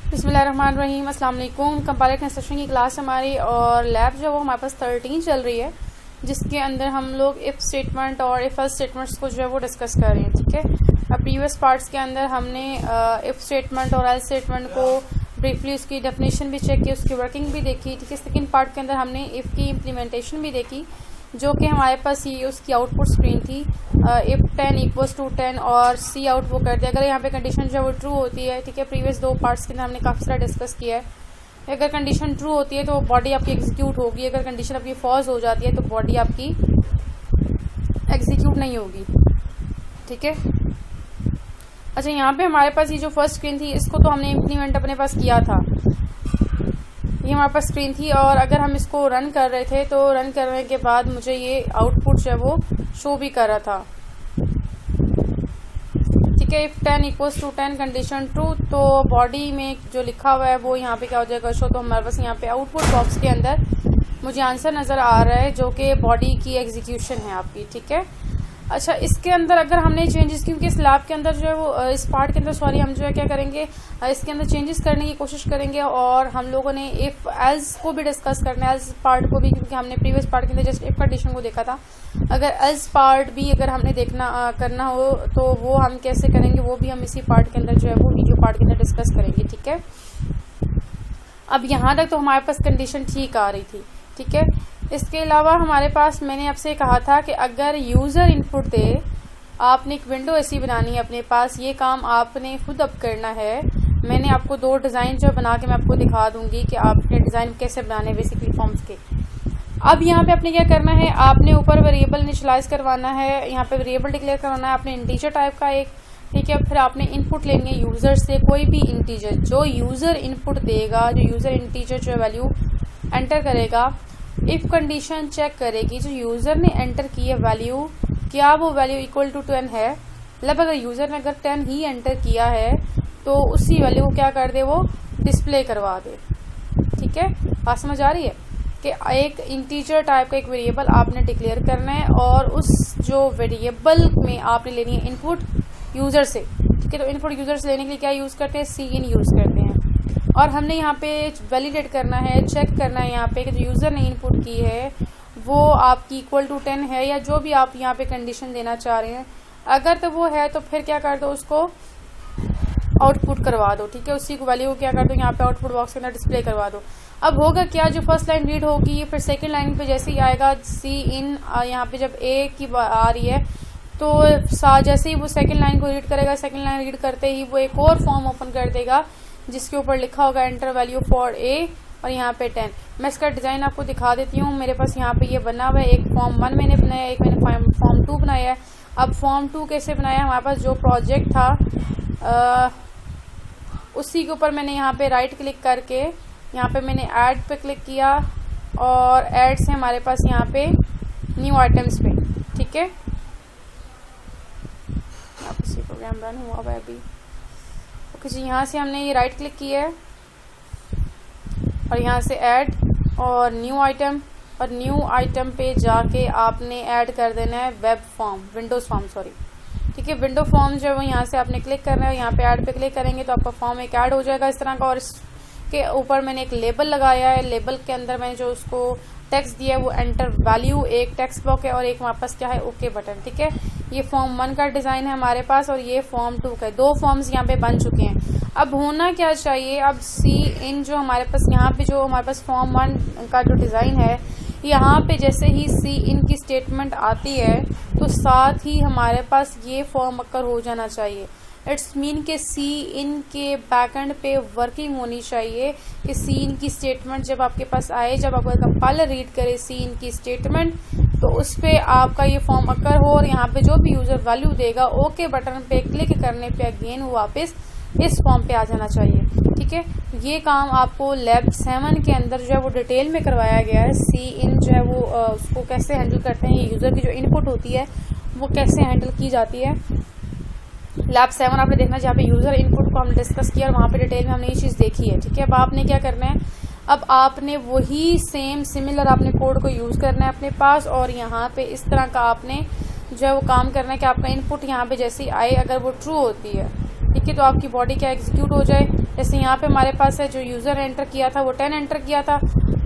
बिस्मिल्लाहिर्रहमानिर्रहीम। अस्सलाम वालेकुम। कंपाइलर कंस्ट्रक्शन की क्लास हमारी और लैब जो वो हमारे पास 13 चल रही है, जिसके अंदर हम लोग इफ स्टेटमेंट और इफ एल्स स्टेटमेंट्स को जो है वो डिस्कस कर रहे हैं। ठीक है, अब प्रीवियस पार्ट्स के अंदर हमने इफ स्टेटमेंट और एल्स स्टेटमेंट को ब्रीफली उसकी डेफिनेशन भी चेक की, उसकी वर्किंग भी देखी। ठीक है, सेकेंड पार्ट के अंदर हमने इफ की इम्प्लीमेंटेशन भी देखी, जो कि हमारे पास ये उसकी आउटपुट स्क्रीन थी। इफ 10 इक्वल्स टू 10 और सी आउट वो कर दिया अगर यहाँ पे कंडीशन जो है वो ट्रू होती है। ठीक है, प्रीवियस दो पार्ट्स के अंदर हमने काफ़ी सारा डिस्कस किया है। अगर कंडीशन ट्रू होती है तो बॉडी आपकी एग्जीक्यूट होगी, अगर कंडीशन आपकी फॉल्स हो जाती है तो बॉडी आपकी एग्जीक्यूट नहीं होगी। ठीक है, अच्छा यहाँ पे हमारे पास ये जो फर्स्ट स्क्रीन थी इसको तो हमने इम्प्लीमेंट अपने पास किया था, ये हमारे पास स्क्रीन थी। और अगर हम इसको रन कर रहे थे तो रन करने के बाद मुझे ये आउटपुट जो है वो शो भी कर रहा था। ठीक है, if 10 equals to 10 condition true, तो बॉडी में जो लिखा हुआ है वो यहाँ पे क्या हो जाएगा शो। तो हमारे पास यहाँ पे आउटपुट बॉक्स के अंदर मुझे आंसर नजर आ रहा है जो कि बॉडी की एग्जीक्यूशन है आपकी। ठीक है, अच्छा इसके अंदर अगर हमने चेंजेस, क्योंकि इस लैब के अंदर जो है वो इस पार्ट के अंदर सॉरी हम जो है क्या करेंगे इसके अंदर चेंजेस करने की कोशिश करेंगे, और हम लोगों ने इफ एल्स को भी डिस्कस करना है, एल्स पार्ट को भी, क्योंकि हमने प्रीवियस पार्ट के अंदर जस्ट इफ कंडीशन को देखा था। अगर एल्स पार्ट भी अगर हमने देखना करना हो तो वो हम कैसे करेंगे, वो भी हम इसी पार्ट के अंदर जो है वो वीडियो पार्ट के अंदर डिस्कस करेंगे। ठीक है, अब यहाँ तक तो हमारे पास कंडीशन ठीक आ रही थी। ठीक है, इसके अलावा हमारे पास मैंने आपसे कहा था कि अगर यूज़र इनपुट दे, आपने एक विंडो ऐसी बनानी है अपने पास, ये काम आपने खुद अब करना है। मैंने आपको दो डिज़ाइन जो बना के मैं आपको दिखा दूंगी कि आपने डिज़ाइन कैसे बनाने बेसिकली फॉर्म्स के। अब यहाँ पे आपने क्या करना है, आपने ऊपर वेरिएबल इनिशियलाइज करवाना है, यहाँ पे वेरिएबल डिक्लेयर करवाना है आपने इंटीजर टाइप का एक। ठीक है, फिर आपने इनपुट लेनी है यूज़र से कोई भी इंटीजर, जो यूज़र इनपुट देगा, जो यूज़र इंटीजर जो वैल्यू एंटर करेगा, इफ कंडीशन चेक करेगी जो यूजर ने एंटर की है वैल्यू, क्या वो वैल्यू इक्वल टू 10 है। मतलब अगर यूजर ने अगर 10 ही एंटर किया है तो उसी वैल्यू को क्या कर दे, वो डिस्प्ले करवा दे। ठीक है, बात समझ आ रही है कि एक इंटीजर टाइप का एक वेरिएबल आपने डिक्लेयर करना है और उस जो वेरिएबल में आपने लेनी है इनपुट यूजर से। ठीक है, तो इनपुट यूजर से लेने के लिए क्या यूज करते हैं, सी इन यूज करते हैं। और हमने यहाँ पे वैलिडेट करना है, चेक करना है यहाँ पे कि जो यूज़र ने इनपुट की है वो आपकी इक्वल टू 10 है, या जो भी आप यहाँ पे कंडीशन देना चाह रहे हैं। अगर तो वो है तो फिर क्या कर दो, उसको आउटपुट करवा दो। ठीक है, उसी को वैल्यू को क्या कर दो, यहाँ पे आउटपुट बॉक्स के अंदर डिस्प्ले करवा दो। अब होगा क्या, जो फर्स्ट लाइन रीड होगी फिर सेकेंड लाइन पे जैसे ही आएगा सी इन, यहाँ पे जब ए की आ रही है तो जैसे ही वो सेकेंड लाइन को रीड करेगा, सेकेंड लाइन रीड करते ही वो एक और फॉर्म ओपन कर देगा जिसके ऊपर लिखा होगा एंटर वैल्यू फॉर ए और यहाँ पे 10। मैं इसका डिज़ाइन आपको दिखा देती हूँ। मेरे पास यहाँ पे ये बना हुआ है, एक फॉर्म 1 मैंने बनाया, एक मैंने फॉर्म 2 बनाया है। अब फॉर्म 2 कैसे बनाया, हमारे पास जो प्रोजेक्ट था उसी के ऊपर मैंने यहाँ पे राइट क्लिक करके यहाँ पे मैंने ऐड पे क्लिक किया और ऐड से हमारे पास यहाँ पे न्यू आइटम्स पे। ठीक है, प्रोग्राम रन हुआ हुआ है अभी। ओके जी, यहाँ से हमने ये राइट क्लिक किया है और यहाँ से ऐड और न्यू आइटम, और न्यू आइटम पे जाके आपने ऐड कर देना है web form, Windows form sorry. ठीक है, विंडो फॉर्म जो है वो यहाँ से आपने क्लिक करना है, यहाँ पे ऐड पे क्लिक करेंगे तो आपका फॉर्म एक ऐड हो जाएगा इस तरह का। और इसके ऊपर मैंने एक लेबल लगाया है, लेबल के अंदर मैंने जो उसको टेक्स्ट दिया है वो एंटर वैल्यू, एक टेक्स्ट बॉक्स है और एक हमारे पास क्या है ओके बटन। ठीक है, ये फॉर्म 1 का डिजाइन है हमारे पास और ये फॉर्म 2 का है। दो फॉर्म्स यहाँ पे बन चुके हैं। अब होना क्या चाहिए, अब सी इन जो हमारे पास यहाँ पे जो हमारे पास फॉर्म 1 का जो डिजाइन है, यहाँ पे जैसे ही सी इन की स्टेटमेंट आती है तो साथ ही हमारे पास ये फॉर्म अकर हो जाना चाहिए। इट्स मीन के सी इन के बैकएंड पे वर्किंग होनी चाहिए कि सी इन की स्टेटमेंट जब आपके पास आए, जब आपका कंपाइलर रीड करे सी इन की स्टेटमेंट तो उस पे आपका ये फॉर्म अकर हो और यहाँ पे जो भी यूजर वैल्यू देगा ओके बटन पे क्लिक करने पे अगेन वो वापस इस फॉर्म पे आ जाना चाहिए। ठीक है, ये काम आपको लैब 7 के अंदर जो है वो डिटेल में करवाया गया है। सी इन जो है वो उसको कैसे हैंडल करते हैं, यूजर की जो इनपुट होती है वो कैसे हैंडल की जाती है। लैब 7 आपने देखना जहाँ पे यूजर इनपुट को हमने डिस्कस किया और वहाँ पे डिटेल में हमने ये चीज़ देखी है। ठीक है, अब आपने क्या करना है, अब आपने वही सेम सिमिलर आपने कोड को यूज़ करना है अपने पास और यहाँ पे इस तरह का आपने जो है वो काम करना है कि आपका इनपुट यहाँ पे जैसे ही आए अगर वो ट्रू होती है ठीक है, तो आपकी बॉडी क्या एग्जीक्यूट हो जाए। जैसे यहाँ पे हमारे पास है जो यूज़र ने एंटर किया था वो 10 एंटर किया था,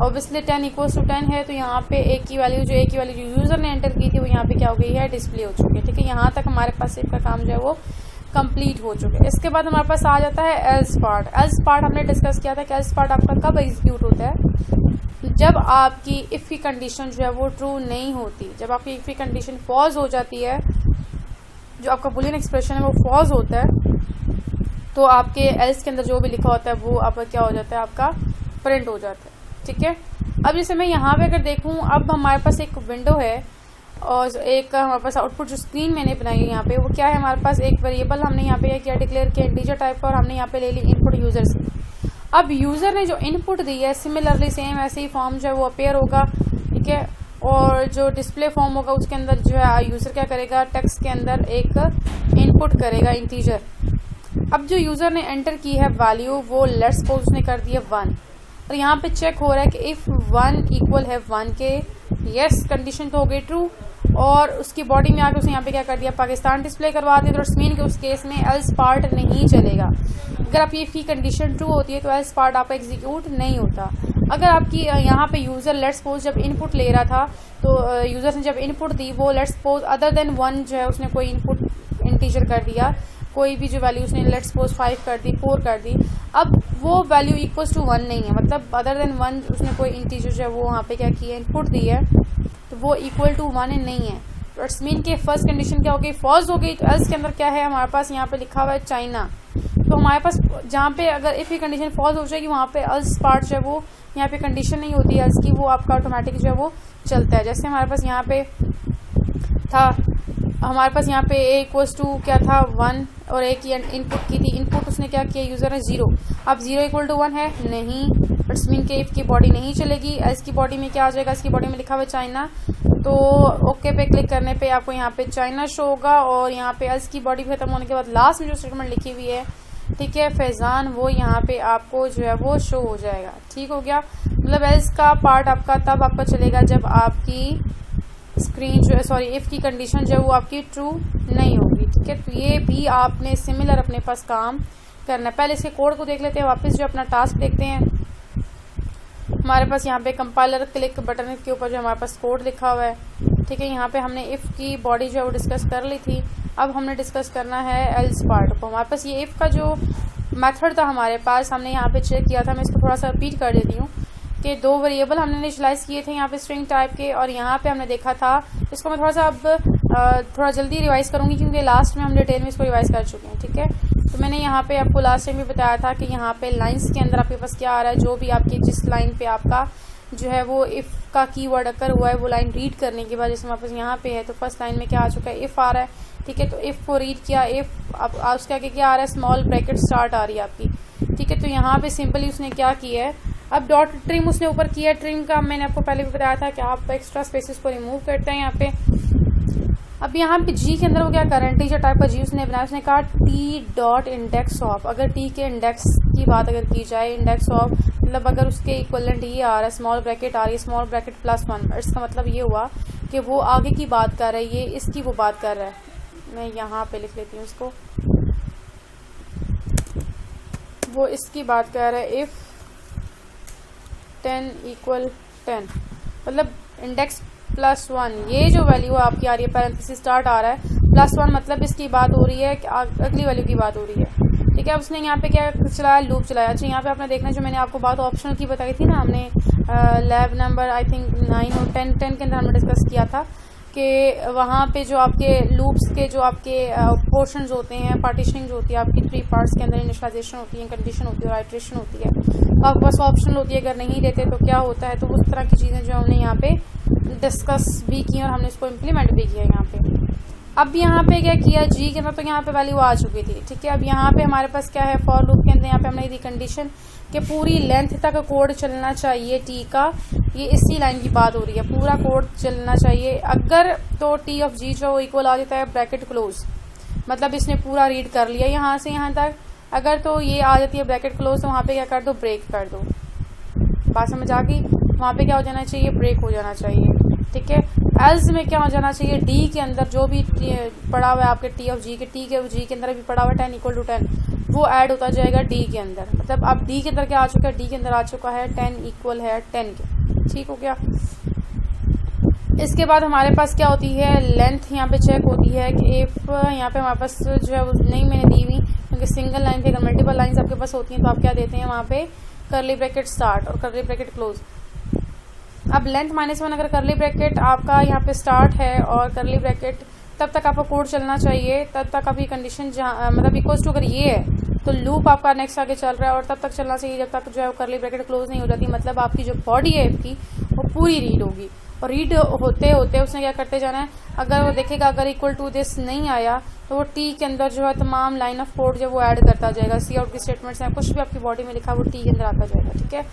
ऑब्वियसली 10 इक्वल्स टू 10 है, तो यहाँ पे ए की वैल्यू जो यूज़र ने एंटर की थी वो यहाँ पे क्या हो गई है, डिस्प्ले हो चुकी है। ठीक है, यहाँ तक हमारे पास इफ का काम जो है वो कंप्लीट हो चुके। इसके बाद हमारे पास आ जाता है एल्स पार्ट। एल्स पार्ट हमने डिस्कस किया था कि एल्स पार्ट आपका कब एग्जीक्यूट होता है, जब आपकी इफ की कंडीशन जो है वो ट्रू नहीं होती, जब आपकी इफ की कंडीशन फॉल्स हो जाती है, जो आपका बुलियन एक्सप्रेशन है वो फॉल्स होता है, तो आपके एल्स के अंदर जो भी लिखा होता है वो आपका क्या हो जाता है, आपका प्रिंट हो जाता है। ठीक है, अब जैसे मैं यहाँ पे अगर देखूँ, अब हमारे पास एक विंडो है और एक हमारे पास आउटपुट जो स्क्रीन मैंने बनाई है यहाँ पे, वो क्या है, हमारे पास एक वेरिएबल हमने यहाँ पे क्या डिक्लेयर किया, इंटीजर टाइप का, और हमने यहाँ पे ले ली इनपुट यूजर से। अब यूजर ने जो इनपुट दी है सिमिलरली सेम ऐसे ही फॉर्म जो है वो अपेयर होगा। ठीक है, और जो डिस्प्ले फॉर्म होगा उसके अंदर जो है यूजर क्या करेगा, टेक्स्ट के अंदर एक इनपुट करेगा इंटीजर। अब जो यूजर ने एंटर की है वैल्यू वो लेट्स सपोज उसने कर दी है 1, और यहाँ पे चेक हो रहा है कि इफ 1 इक्वल है 1 के, यस कंडीशन तो हो गई ट्रू, और उसकी बॉडी में आके उसने यहाँ पे क्या कर दिया, पाकिस्तान डिस्प्ले करवा दिया। तो इट्स मीन कि उस केस में एल्स पार्ट नहीं चलेगा। अगर आपकी इफ की कंडीशन ट्रू होती है तो एल्स पार्ट आपका एग्जीक्यूट नहीं होता। अगर आपकी यहाँ पे यूजर लेट्स सपोज जब इनपुट ले रहा था, तो यूजर ने जब इनपुट दी वो लेट्स सपोज अदर देन 1 जो है उसने कोई इनपुट इंटीजर कर दिया, कोई भी जो वैल्यू उसने लेट्स सपोज 5 कर दी, 4 कर दी, अब वो वैल्यू इक्वल्स टू 1 नहीं है, मतलब अदर देन 1 उसने कोई इंटीजर जो है वो वहाँ पे क्या किया, इनपुट दी है, तो वो इक्वल टू 1 नहीं है। तो इट्स मीन के फर्स्ट कंडीशन क्या हो गई, फॉल्स हो गई। तो एल्स के अंदर क्या है, हमारे पास यहाँ पे लिखा हुआ है चाइना, तो हमारे पास जहाँ पे अगर इफ ये कंडीशन फॉल्स हो जाएगी वहाँ पे एल्स पार्ट जो है वो यहाँ पे कंडीशन नहीं होती है एल्स की, वो आपका ऑटोमेटिक जो है वो चलता है। जैसे हमारे पास यहाँ पे था, हमारे पास यहाँ पे ए इक्वल्स टू क्या था 1, और ए की इनपुट की थी, इनपुट उसने क्या किया, यूजर ने 0। अब 0 इक्वल टू 1 है नहीं, इट्स मीन के इफ की बॉडी नहीं चलेगी। एल्स की बॉडी में क्या आ जाएगा, इसकी बॉडी में लिखा हुआ है चाइना, तो ओके पे क्लिक करने पे आपको यहाँ पे चाइना शो होगा, और यहाँ पे एल्स की बॉडी खत्म होने के बाद लास्ट में जो स्टेटमेंट लिखी हुई है, ठीक है फैजान, वो यहाँ पे आपको जो है वो शो हो जाएगा। ठीक हो गया, मतलब एल्स का पार्ट आपका तब आपका चलेगा जब आपकी स्क्रीन जो है, सॉरी इफ की कंडीशन जो है वो आपकी ट्रू नहीं होगी। ठीक है, तो ये भी आपने सिमिलर अपने पास काम करना है। पहले इसके कोड को देख लेते हैं, वापस जो अपना टास्क देखते हैं। हमारे पास यहाँ पे कंपाइलर क्लिक बटन के ऊपर जो हमारे पास कोड लिखा हुआ है। ठीक है, यहाँ पे हमने इफ की बॉडी जो है वो डिस्कस कर ली थी, अब हमने डिस्कस करना है एल्स पार्ट को। हमारे पास ये इफ का जो मेथड था हमारे पास, हमने यहाँ पे चेक किया था, मैं इसको थोड़ा सा रिपीट कर देती हूँ कि 2 वेरिएबल हमने इनिशियलाइज किए थे यहाँ पे स्ट्रिंग टाइप के, और यहाँ पे हमने देखा था, इसको मैं थोड़ा सा अब थोड़ा जल्दी रिवाइज करूंगी क्योंकि लास्ट में हम डिटेल में इसको रिवाइज कर चुके हैं। ठीक है, तो मैंने यहाँ पे आपको लास्ट टाइम भी बताया था कि यहाँ पे लाइंस के अंदर आपके पास क्या आ रहा है, जो भी आपकी जिस लाइन पे आपका जो है वो इफ का कीवर्ड अकर हुआ है वो लाइन रीड करने के बाद, जैसे हमारे पास यहाँ पे है तो फर्स्ट लाइन में क्या आ चुका है, इफ आ रहा है। ठीक है, तो इफ को रीड किया, इफ अब उसके आगे क्या आ रहा है, स्मॉल ब्रैकेट स्टार्ट आ रही है आपकी। ठीक है, तो यहाँ पे सिंपली उसने क्या किया है, अब डॉट ट्रिम उसने ऊपर किया। ट्रिम का मैंने आपको पहले भी बताया था कि आप एक्स्ट्रा स्पेसेस को रिमूव करते हैं यहाँ पे। अब यहाँ पे जी के अंदर वो क्या कर रहे हैं, टीचर टाइप का जी उसने बनाया, उसने कहा टी डॉट इंडेक्स ऑफ। अगर टी के इंडेक्स की बात अगर की जाए, इंडेक्स ऑफ मतलब अगर उसके इक्वलेंट ये आ रहा है, स्मॉल ब्रैकेट आ रही है, स्मॉल ब्रैकेट +1, इसका मतलब ये हुआ कि वो आगे की बात कर रहा है, ये इसकी वो बात कर रहा है। मैं यहाँ पे लिख लेती हूँ इसको, वो इसकी बात कर रहा है, इफ 10 = 10 मतलब इंडेक्स +1, ये जो वैल्यू आपकी आ रही है, पैरेंथेसिस स्टार्ट आ रहा है +1, मतलब इसकी बात हो रही है कि अगली वैल्यू की बात हो रही है। ठीक है, उसने यहाँ पे क्या चलाया, लूप चलाया। अच्छा, यहाँ पे आपने देखना जो मैंने आपको बात ऑप्शनल की बताई थी ना, हमने लैब नंबर आई थिंक 9 और 10 के अंदर हमने डिस्कस किया था कि वहाँ पे जो आपके लूप्स के जो आपके पोर्शंस होते हैं, पार्टीशनिंग जो होती है आपकी 3 पार्ट्स के अंदर, इनिशियलाइजेशन होती है, कंडीशन होती है और आइटरेशन होती है, तो आपके पास ऑप्शनल होती है। अगर नहीं देते तो क्या होता है, तो उस तरह की चीज़ें जो हमने यहाँ पे डिस्कस भी की और हमने इसको इम्प्लीमेंट भी किया यहाँ पे। अब यहाँ पे क्या किया, जी के अंदर तो यहाँ पे वैल्यू आ चुकी थी। ठीक है, अब यहाँ पे हमारे पास क्या है, फॉर लूप के अंदर यहाँ पे हमने दी कंडीशन कि पूरी लेंथ तक कोड चलना चाहिए टी का, ये इसी लाइन की बात हो रही है, पूरा कोड चलना चाहिए। अगर तो टी ऑफ जी जो इक्वल आ जाता है ब्रैकेट क्लोज, मतलब इसने पूरा रीड कर लिया यहाँ से यहाँ तक। अगर तो ये आ जाती है ब्रैकेट क्लोज, तो वहाँ पे क्या कर दो, ब्रेक कर दो। बात समझ आ गई, वहाँ पे क्या हो जाना चाहिए, ब्रेक हो जाना चाहिए। ठीक है, एल्स में क्या हो जाना चाहिए, डी के अंदर जो भी पड़ा हुआ है आपके टी ऑफ जी के अंदर भी पड़ा हुआ है 10 इक्वल टू 10, वो ऐड होता जाएगा डी के अंदर। मतलब अब डी के अंदर क्या आ चुका है, डी के अंदर आ चुका है 10 इक्वल है 10 के। ठीक हो गया। इसके बाद हमारे पास क्या होती है, लेंथ यहाँ पे चेक होती है कि इफ यहाँ पे हमारे पास जो है वो नहीं मैंने दी हुई, क्योंकि सिंगल लाइन पे अगर मल्टीपल लाइंस आपके पास होती हैं तो आप क्या देते हैं वहाँ पे करली ब्रैकेट स्टार्ट और करली ब्रैकेट क्लोज। अब लेंथ -1 अगर करली ब्रैकेट आपका यहाँ पे स्टार्ट है और करली ब्रैकेट, तब तक आपका कोड चलना चाहिए, तब तक आपकी कंडीशन जहाँ मतलब इक्वल्स टू अगर ये है तो लूप आपका नेक्स्ट आगे चल रहा है और तब तक चलना चाहिए जब तक जो है करली ब्रैकेट क्लोज नहीं हो जाती। मतलब आपकी जो बॉडी है इसकी वो पूरी रीड होगी और रीड होते होते उसने क्या करते जाना है, अगर वो देखेगा अगर इक्वल टू दिस नहीं आया तो वो टी के अंदर जो है तमाम लाइन ऑफ कोड जो वो ऐड करता जाएगा। सी आउट की स्टेटमेंट्स हैं, कुछ भी आपकी बॉडी में लिखा वो टी के अंदर आता जाएगा। ठीक है।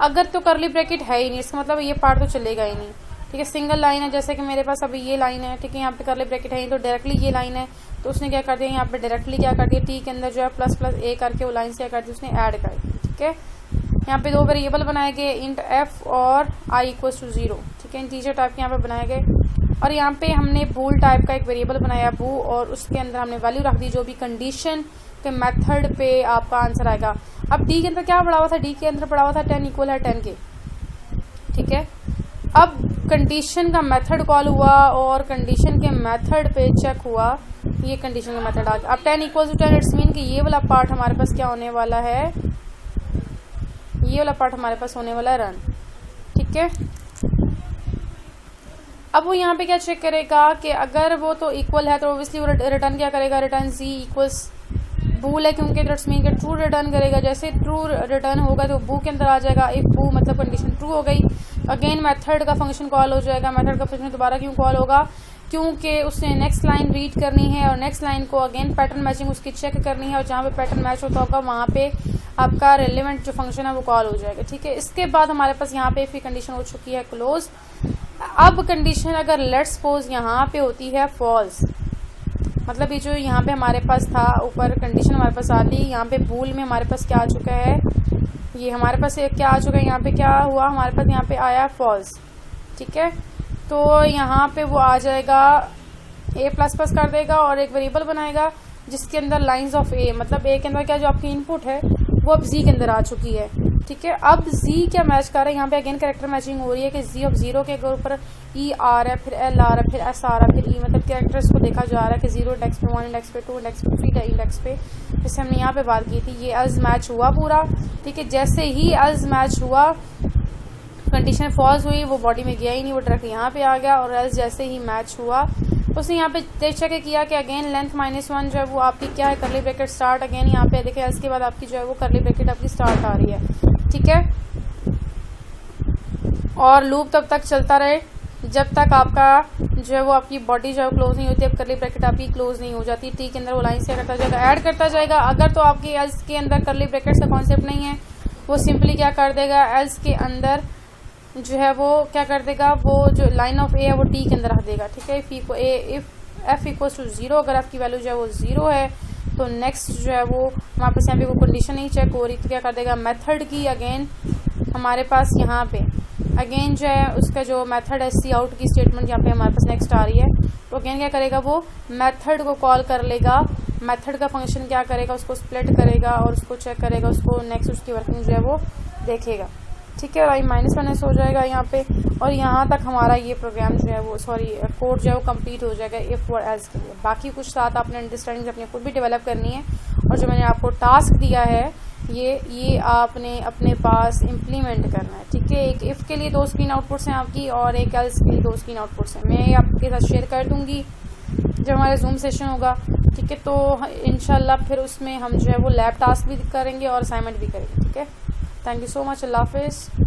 अगर तो करली ब्रैकेट है ही नहीं, इसका मतलब ये पार्ट तो चलेगा ही नहीं। ठीक है। सिंगल लाइन है, जैसे कि मेरे पास अभी ये लाइन है, ठीक है, यहाँ पे करली ब्रैकेट है तो डायरेक्टली ये लाइन है, तो उसने क्या कर दिया यहाँ पे डायरेक्टली क्या कर दिया, टी के अंदर जो है प्लस प्लस ए करके वो लाइन से क्या कर दी उसने ऐड कर दी। ठीक है। यहाँ पे दो वेरिएबल बनाए गए, इंट एफ और आई इक्वल्स टू 0। ठीक है। इंटीजर टाइप के यहाँ पे बनाए गए और यहाँ पे हमने बूल टाइप का एक वेरिएबल बनाया बू, और उसके अंदर हमने वैल्यू रख दी जो भी कंडीशन के मेथड पे आपका आंसर आएगा। अब डी के अंदर क्या पड़ा हुआ था, डी के अंदर पड़ा हुआ था 10 इक्वल है 10 के। ठीक है। अब कंडीशन का मेथड कॉल हुआ और कंडीशन के मेथड पे चेक हुआ, ये कंडीशन का मेथड आ गया। अब 10 इक्वल टू 10 इट्स मीन कि ये वाला पार्ट हमारे पास क्या होने वाला है, ये वाला पार्ट हमारे पास होने वाला है रन। ठीक है। अब वो यहाँ पे क्या चेक करेगा कि अगर वो तो इक्वल है तो ऑब्वियसली वो रिटर्न क्या करेगा, रिटर्न जी इक्वल्स बूल है क्योंकि दैट्स मीन कि ट्रू रिटर्न करेगा। जैसे ट्रू रिटर्न होगा तो बू के अंदर आ जाएगा। इफ बू मतलब कंडीशन ट्रू हो गई, अगेन मेथड का फंक्शन कॉल हो जाएगा। मेथड का फंक्शन दोबारा क्यों कॉल होगा, क्योंकि उसने नेक्स्ट लाइन रीड करनी है और नेक्स्ट लाइन को अगेन पैटर्न मैचिंग उसकी चेक करनी है और जहाँ पे पैटर्न मैच होता होगा वहाँ पे आपका रेलेवेंट जो फंक्शन है वो कॉल हो जाएगा। ठीक है। इसके बाद हमारे पास यहाँ पे इफ कंडीशन हो चुकी है क्लोज। अब कंडीशन अगर लेट्स सपोज यहाँ पे होती है फॉल्स, मतलब ये जो यहाँ पे हमारे पास था ऊपर कंडीशन हमारे पास आती, यहाँ पे बूल में हमारे पास क्या आ चुका है, ये हमारे पास क्या आ चुका है, यहाँ पे क्या हुआ हमारे पास, यहाँ पे आया फॉल्स। ठीक है। तो यहाँ पे वो आ जाएगा ए प्लस प्लस कर देगा और एक वेरिएबल बनाएगा जिसके अंदर लाइंस ऑफ ए, मतलब ए के अंदर क्या जो आपकी इनपुट है वो अब जी के अंदर आ चुकी है। ठीक है। अब जी क्या मैच कर रहा है, यहाँ पे अगेन कैरेक्टर मैचिंग हो रही है कि जी ऑफ 0 के ऊपर ई आ रहा है, फिर एल आ रहा है, फिर एस आ रहा है, फिर ई, मतलब कैरेक्टर्स को देखा जा रहा है कि 0 इंडेक्स पे, 1 इंडेक्स पे, 2 इंडेक्स पे, 3 इंडेक्स पे, जैसे हमने यहाँ पे बात की थी। ये एल्स मैच हुआ पूरा। ठीक है। जैसे ही एल्स मैच हुआ कंडीशन फॉल्स हुई, वो बॉडी में गया ही नहीं, वो डायरेक्ट यहाँ पे आ गया। और एल्स जैसे ही मैच हुआ उसने यहाँ पे चेक किया कि अगेन लेंथ -1 जो है वो आपकी क्या है, करली ब्रैकेट स्टार्ट। अगेन यहाँ पे देखिए एल्स के बाद आपकी जो है वो करली ब्रैकेट आपकी स्टार्ट आ रही है। ठीक है। और लूप तब तक चलता रहे जब तक आपका जो है वो आपकी बॉडी जो है क्लोज नहीं होती, अब करली ब्रैकेट आपकी क्लोज नहीं हो जाती। टी के अंदर वो लाइन से करता जाएगा, ऐड करता जाएगा। अगर तो आपकी एल्स के अंदर करली ब्रैकेट का कॉन्सेप्ट नहीं है, वो सिंपली क्या कर देगा, एल्स के अंदर जो है वो क्या कर देगा, वो जो लाइन ऑफ ए है वो टी के अंदर रख देगा। ठीक है। इफ एफ इक्वल्स टू 0, अगर आपकी वैल्यू जो है वो 0 है तो नेक्स्ट जो है वो हमारे पास यहाँ पे वो कंडीशन नहीं चेक हो रही तो क्या कर देगा, मेथड की अगेन हमारे पास यहाँ पे अगेन जो है उसका जो मेथड है सी आउट की स्टेटमेंट यहाँ पे हमारे पास नेक्स्ट आ रही है, तो अगेन क्या करेगा, वो मेथड को कॉल कर लेगा। मेथड का फंक्शन क्या करेगा, उसको स्प्लिट करेगा और उसको चेक करेगा, उसको नेक्स्ट उसकी वर्किंग जो है वो देखेगा। ठीक है। और -1 हो जाएगा यहाँ पे, और यहाँ तक हमारा ये प्रोग्राम जो है वो कोड जो है वो कंप्लीट हो जाएगा इफ और एल्स के लिए। बाकी कुछ साथ आपने अंडरस्टैंडिंग अपने खुद भी डेवलप करनी है, और जो मैंने आपको टास्क दिया है ये आपने अपने पास इम्प्लीमेंट करना है। ठीक है। एक इफ के लिए 2 स्क्रीन आउटपुट्स हैं आपकी और एक एल्स के लिए 2 स्क्रीन आउटपुट्स हैं। मैं आपके साथ शेयर कर दूंगी जब हमारा जूम सेशन होगा। ठीक है। तो इंशाल्लाह फिर उसमें हम जो है वो लैब टास्क भी करेंगे और असाइनमेंट भी करेंगे। ठीक है। Thank you so much. अल्लाह हाफिज़।